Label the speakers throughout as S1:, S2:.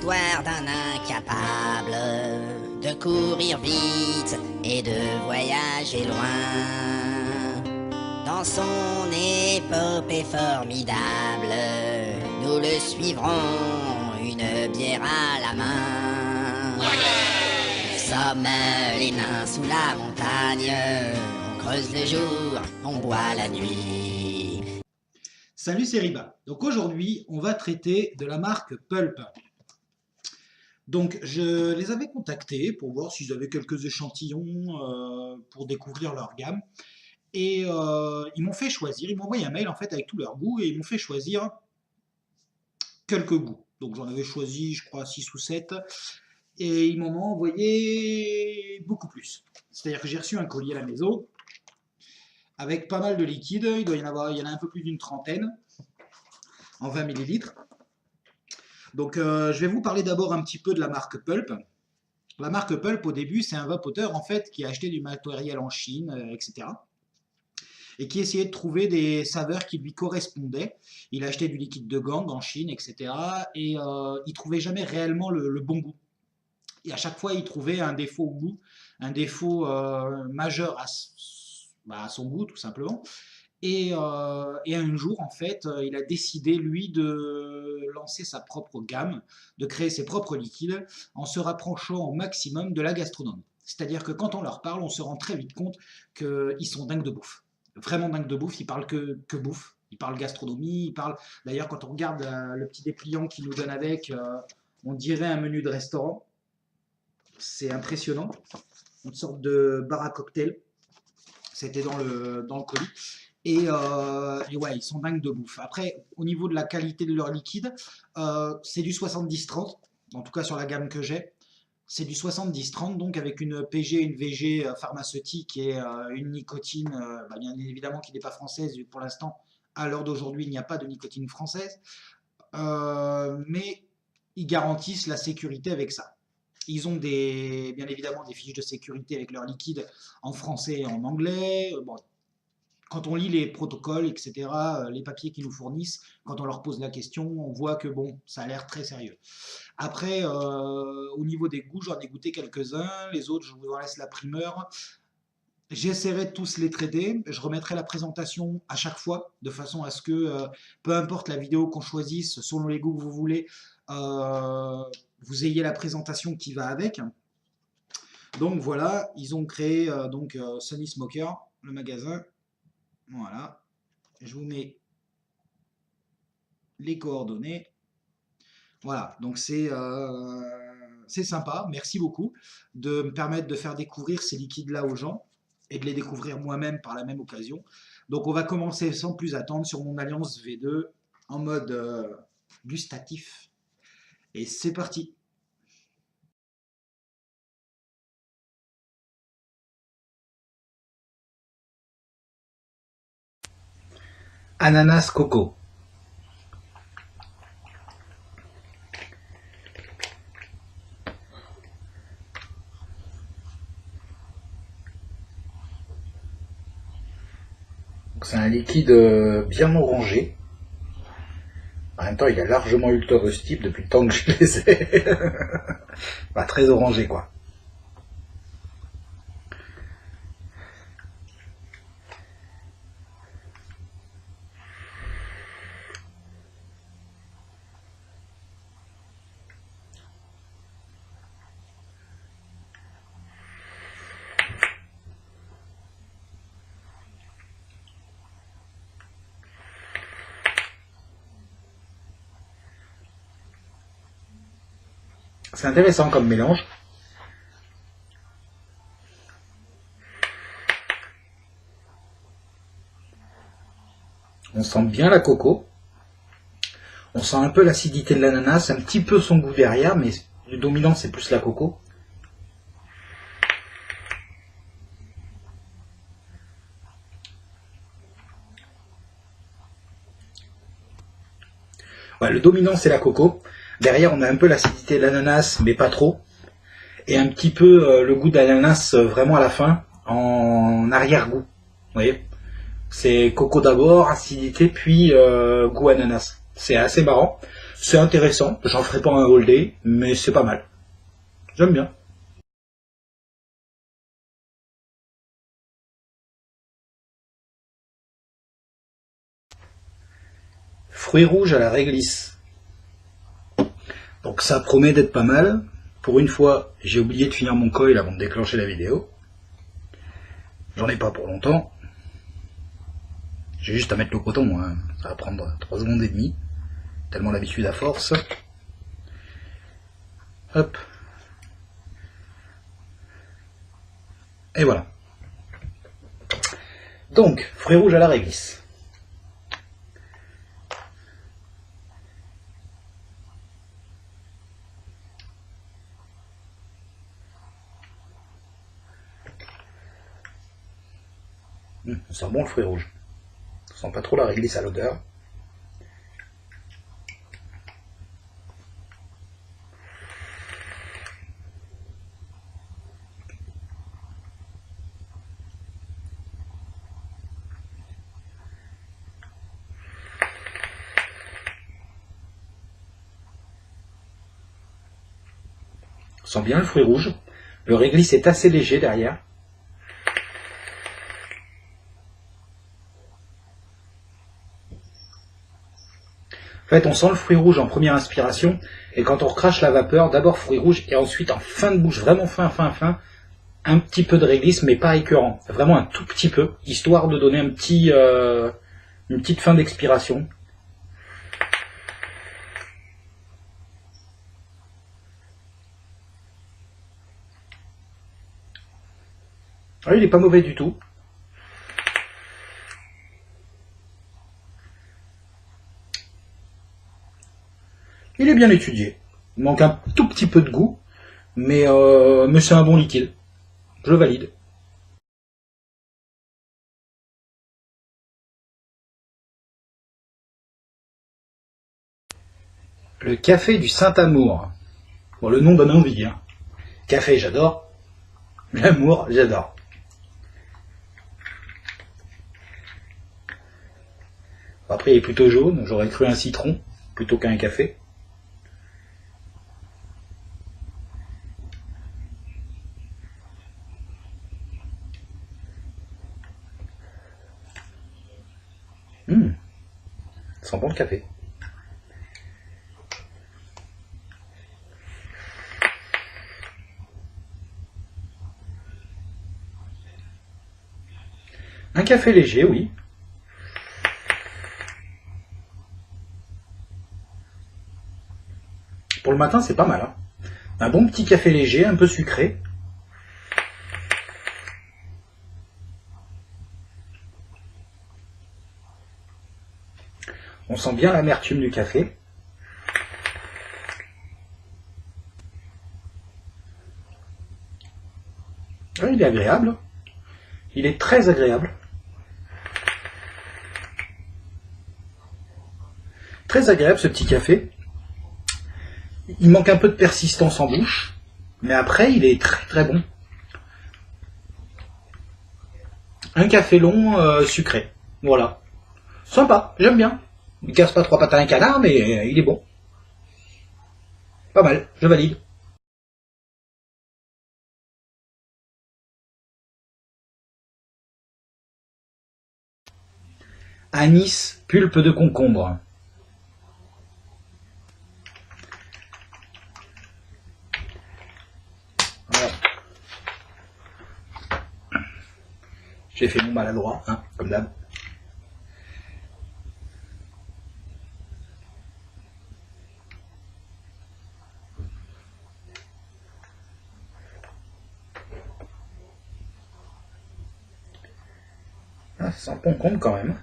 S1: l'histoire d'un incapable de courir vite et de voyager loin. Dans son épopée formidable, nous le suivrons, une bière à la main. Nous sommes les nains sous la montagne, on creuse le jour, on boit la nuit.
S2: Salut, c'est Riba. Donc aujourd'hui, on va traiter de la marque Pulp. Donc je les avais contactés pour voir s'ils avaient quelques échantillons pour découvrir leur gamme. Et ils m'ont fait choisir, ils m'ont envoyé un mail en fait avec tous leurs goûts et ils m'ont fait choisir quelques goûts. Donc j'en avais choisi, je crois, 6 ou 7. Et ils m'en ont envoyé beaucoup plus. C'est-à-dire que j'ai reçu un colis à la maison avec pas mal de liquide. Il y en a un peu plus d'une trentaine en 20 millilitres. Donc je vais vous parler d'abord un petit peu de la marque Pulp. La marque Pulp, au début, c'est un vapoteur en fait qui a acheté du matériel en Chine, etc. Et qui essayait de trouver des saveurs qui lui correspondaient. Il a acheté du liquide de gang en Chine, etc. Et il trouvait jamais réellement le bon goût. Et à chaque fois, il trouvait un défaut au goût, un défaut majeur à son goût, tout simplement. Et un jour, en fait, il a décidé, lui, de lancer sa propre gamme, de créer ses propres liquides, en se rapprochant au maximum de la gastronomie. C'est-à-dire que quand on leur parle, on se rend très vite compte qu'ils sont dingues de bouffe. Vraiment dingues de bouffe, ils parlent que bouffe. Ils parlent gastronomie, ils parlent... D'ailleurs, quand on regarde le petit dépliant qu'ils nous donnent avec, on dirait un menu de restaurant. C'est impressionnant. Une sorte de bar à cocktail. C'était dans le colis. Et ouais, ils sont dingues de bouffe. Après, au niveau de la qualité de leur liquide, c'est du 70-30, en tout cas sur la gamme que j'ai. C'est du 70-30, donc avec une PG, une VG pharmaceutique et une nicotine, bien évidemment qui n'est pas française pour l'instant. À l'heure d'aujourd'hui, il n'y a pas de nicotine française. Mais ils garantissent la sécurité avec ça. Ils ont bien évidemment des fiches de sécurité avec leur liquide en français et en anglais. Bon, quand on lit les protocoles, etc., les papiers qu'ils nous fournissent, quand on leur pose la question, on voit que bon, ça a l'air très sérieux. Après, au niveau des goûts, j'en ai goûté quelques-uns. Les autres, je vous en laisse la primeur. J'essaierai de tous les traiter. Je remettrai la présentation à chaque fois, de façon à ce que, peu importe la vidéo qu'on choisisse, selon les goûts que vous voulez, vous ayez la présentation qui va avec. Donc voilà, ils ont créé Sunny Smoker, le magasin. Voilà, je vous mets les coordonnées. Voilà, donc c'est sympa, merci beaucoup de me permettre de faire découvrir ces liquides-là aux gens et de les découvrir moi-même par la même occasion. Donc on va commencer sans plus attendre sur mon Alliance V2 en mode gustatif. Et c'est parti. Ananas coco. C'est un liquide bien orangé. En même temps, il est largement ultra rustique depuis le temps que je les ai. Bah, très orangé, quoi. C'est intéressant comme mélange. On sent bien la coco. On sent un peu l'acidité de l'ananas, un petit peu son goût derrière, mais le dominant c'est plus la coco. Ouais, le dominant c'est la coco. Derrière on a un peu l'acidité de l'ananas, mais pas trop. Et un petit peu le goût d'ananas vraiment à la fin, en arrière-goût. Vous voyez ? C'est coco d'abord, acidité, puis goût ananas. C'est assez marrant. C'est intéressant, j'en ferai pas un all day, mais c'est pas mal. J'aime bien. Fruits rouges à la réglisse. Donc ça promet d'être pas mal. Pour une fois, j'ai oublié de finir mon coil avant de déclencher la vidéo. J'en ai pas pour longtemps. J'ai juste à mettre le coton, hein. Ça va prendre 3 secondes et demie. Tellement l'habitude à force. Hop. Et voilà. Donc, fruits rouges à la réglisse. Ça sent bon le fruit rouge. Ça sent pas trop la réglisse à l'odeur. Ça sent bien le fruit rouge. Le réglisse est assez léger derrière. En fait, on sent le fruit rouge en première inspiration, et quand on recrache la vapeur, d'abord fruit rouge, et ensuite en fin de bouche, vraiment fin, un petit peu de réglisse, mais pas écœurant. Vraiment un tout petit peu, histoire de donner une petite fin d'expiration. Ah, il n'est pas mauvais du tout. Il est bien étudié. Il manque un tout petit peu de goût, mais c'est un bon liquide. Je valide. Le café du Saint-Amour. Bon, le nom donne envie, hein. Café, j'adore. L'amour, j'adore. Après, il est plutôt jaune. J'aurais cru un citron plutôt qu'un café. Ça sent bon le café. Un café léger, oui. Pour le matin, c'est pas mal, hein. Un bon petit café léger, un peu sucré. On sent bien l'amertume du café. Il est agréable. Il est très agréable. Très agréable ce petit café. Il manque un peu de persistance en bouche, mais après il est très très bon. Un café long sucré. Voilà. Sympa, j'aime bien. Il casse pas trois pattes à un canard, mais il est bon. Pas mal, je valide. Anis, pulpe de concombre. Voilà. J'ai fait mon maladroit, hein, comme d'hab. Ah, ça sent le concombre quand même.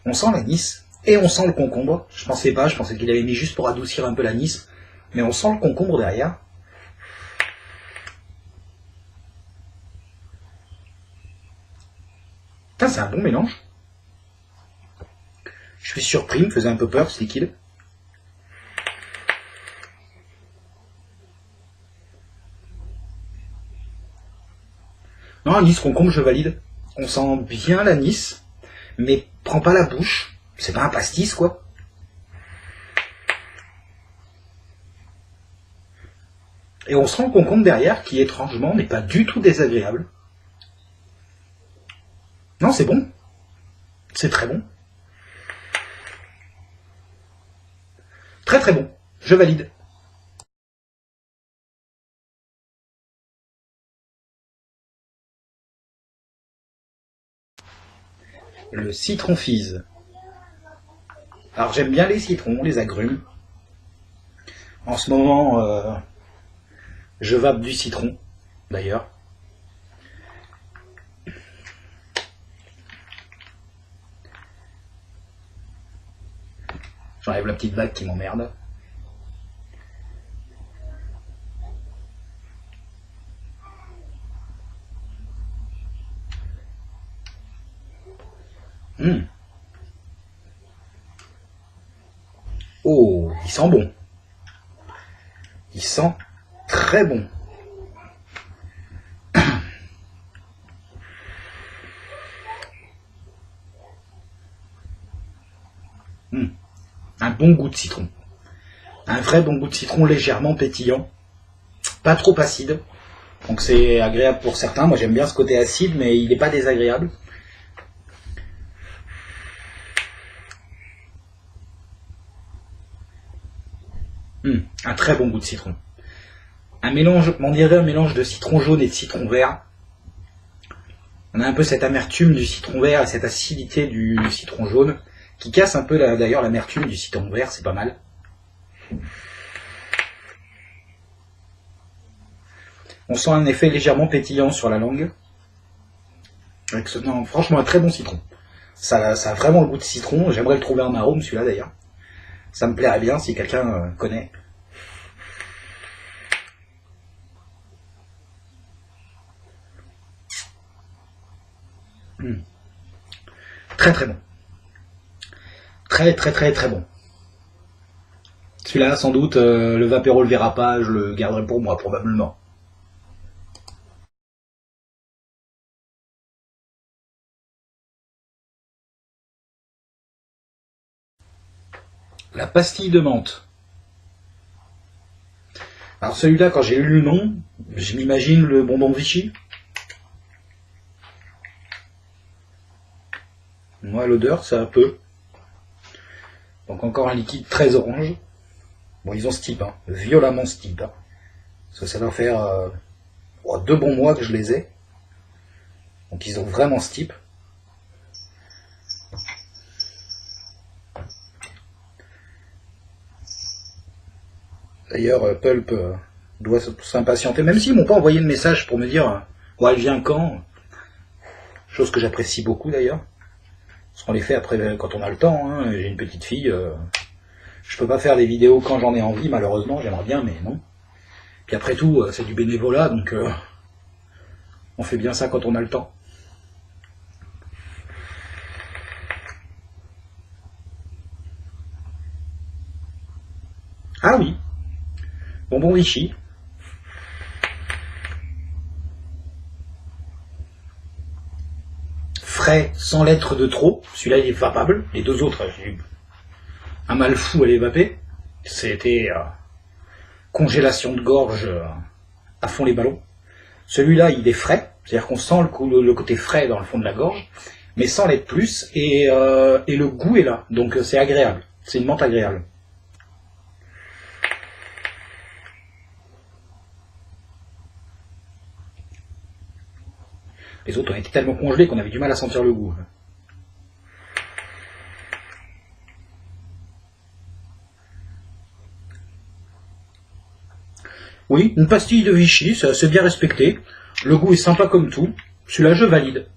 S2: On sent l'anis et on sent le concombre. Je pensais qu'il avait mis juste pour adoucir un peu l'anis, mais on sent le concombre derrière. Putain, c'est un bon mélange. Je suis surpris, il me faisait un peu peur ce liquide. Non, l'anis concombre, je valide. On sent bien l'anis, mais prends pas la bouche. C'est pas un pastis, quoi. Et on sent le concombre derrière, qui étrangement n'est pas du tout désagréable. Non, c'est bon. C'est très bon. Très très bon. Je valide. Le citron fizz. Alors j'aime bien les citrons, les agrumes. En ce moment, je vape du citron, d'ailleurs. J'enlève la petite vague qui m'emmerde. Oh, il sent bon. Il sent très bon. Un bon goût de citron. Un vrai bon goût de citron légèrement pétillant. Pas trop acide. Donc c'est agréable pour certains. Moi j'aime bien ce côté acide, mais il n'est pas désagréable. Un très bon goût de citron. Un mélange, on dirait un mélange de citron jaune et de citron vert. On a un peu cette amertume du citron vert et cette acidité du citron jaune qui casse un peu d'ailleurs l'amertume du citron vert, c'est pas mal. On sent un effet légèrement pétillant sur la langue. Non, franchement, un très bon citron. Ça a vraiment le goût de citron. J'aimerais le trouver en arôme, celui-là d'ailleurs. Ça me plairait bien si quelqu'un connaît. Très très bon. Très très très très bon. Celui-là, sans doute, le Vapereau le verra pas, je le garderai pour moi, probablement. La pastille de menthe. Alors celui-là, quand j'ai lu le nom, je m'imagine le bonbon Vichy. Moi, l'odeur, c'est un peu. Donc encore un liquide très orange. Bon, ils ont ce type, hein, violemment ce type. Hein. Parce que ça doit faire 2 bons mois que je les ai. Donc ils ont vraiment ce type. D'ailleurs, Pulp doit s'impatienter, même s'ils m'ont pas envoyé de message pour me dire ouais, elle vient quand. Chose que j'apprécie beaucoup d'ailleurs. Parce qu'on les fait après quand on a le temps. Hein. J'ai une petite fille. Je peux pas faire des vidéos quand j'en ai envie, malheureusement. J'aimerais bien, mais non. Puis après tout, c'est du bénévolat, donc on fait bien ça quand on a le temps. Ah oui, bonbon Vichy. Frais, sans lettres de trop. Celui-là, il est vapable. Les deux autres, j'ai eu un mal fou à les vaper. C'était congélation de gorge à fond les ballons. Celui-là, il est frais. C'est-à-dire qu'on sent le côté frais dans le fond de la gorge, mais sans l'être plus. Et le goût est là. Donc c'est agréable. C'est une menthe agréable. Les autres ont été tellement congelés qu'on avait du mal à sentir le goût. Oui, une pastille de Vichy, c'est bien respecté. Le goût est sympa comme tout. Celui-là, je valide.